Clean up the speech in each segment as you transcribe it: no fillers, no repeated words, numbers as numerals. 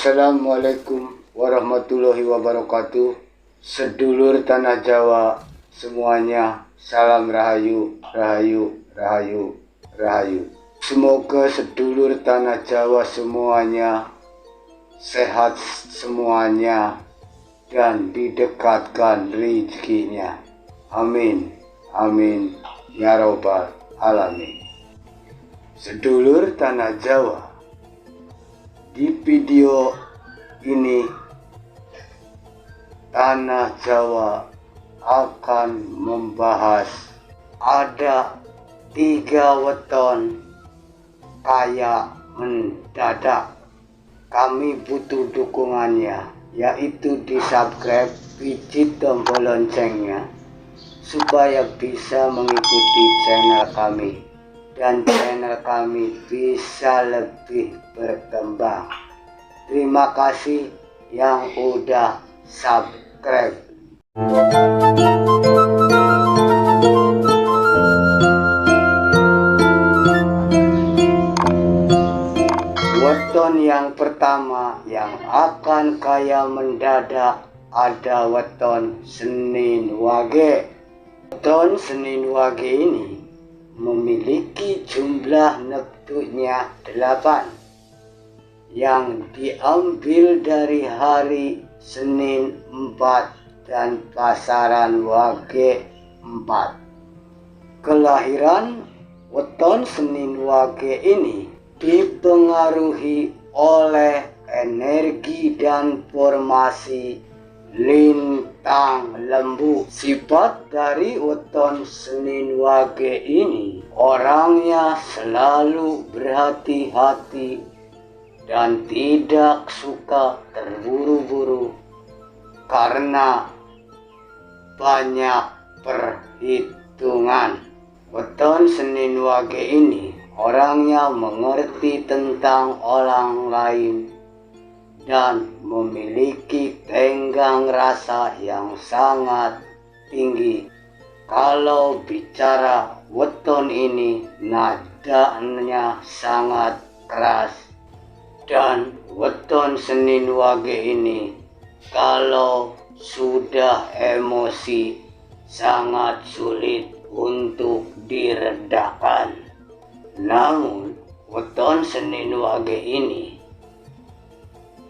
Assalamualaikum warahmatullahi wabarakatuh. Sedulur tanah Jawa semuanya, salam rahayu, rahayu, rahayu, rahayu. Semoga sedulur tanah Jawa semuanya sehat semuanya dan didekatkan rezekinya. Amin, amin, ya robbal alamin. Sedulur tanah Jawa, di video ini Tanah Jawa akan membahas ada 3 weton kaya mendadak. Kami butuh dukungannya, yaitu di subscribe, pijit tombol loncengnya supaya bisa mengikuti channel kami dan channel kami bisa lebih berkembang. Terima kasih yang udah subscribe. Weton yang pertama yang akan kaya mendadak ada weton Senin Wage. Weton Senin Wage ini memiliki jumlah neptunya 8 yang diambil dari hari Senin 4 dan pasaran Wage 4. Kelahiran weton Senin Wage ini dipengaruhi oleh energi dan formasi lintang lembu. Sifat dari weton Senin Wage ini, orangnya selalu berhati-hati dan tidak suka terburu-buru karena banyak perhitungan. Weton Senin Wage ini orangnya mengerti tentang orang lain dan memiliki tenggang rasa yang sangat tinggi. Kalau bicara weton ini nadanya sangat keras, dan weton Senin Wage ini kalau sudah emosi sangat sulit untuk diredakan. Namun weton Senin Wage ini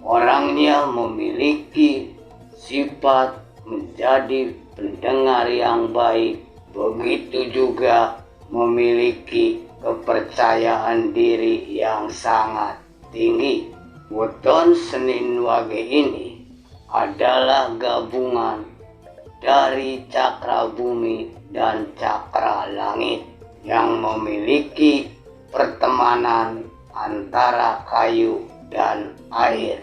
orangnya memiliki sifat menjadi pendengar yang baik, begitu juga memiliki kepercayaan diri yang sangat tinggi. Weton Senin Wage ini adalah gabungan dari cakra bumi dan cakra langit yang memiliki pertemanan antara kayu dan air.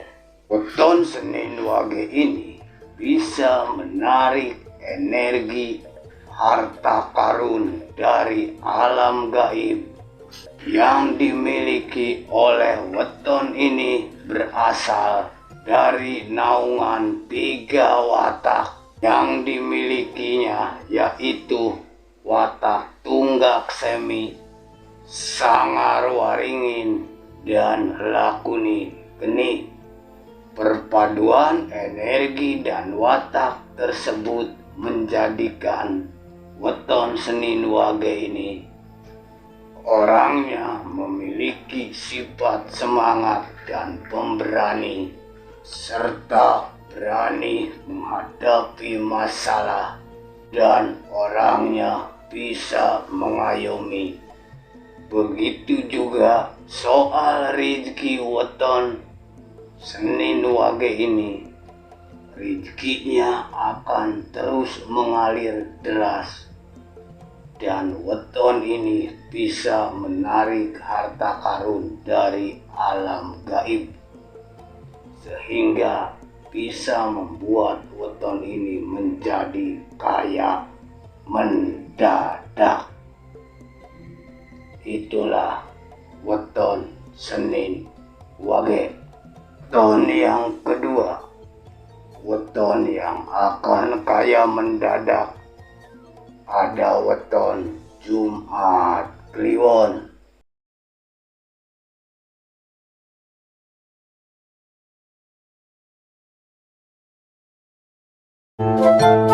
Weton Senin Wage ini bisa menarik energi harta karun dari alam gaib yang dimiliki oleh weton ini berasal dari naungan 3 watak yang dimilikinya, yaitu watak tunggak semi, sangar waringin, dan lakuni geni. Perpaduan energi dan watak tersebut menjadikan weton Senin Wage ini orangnya memiliki sifat semangat dan pemberani, serta berani menghadapi masalah, dan orangnya bisa mengayomi. Begitu juga soal rezeki weton Senin Wage ini, rezekinya akan terus mengalir deras, dan weton ini bisa menarik harta karun dari alam gaib sehingga bisa membuat weton ini menjadi kaya mendadak. Itulah weton Senin Wage. Weton yang kedua, weton yang akan kaya mendadak ada weton Jumat Kliwon. Thank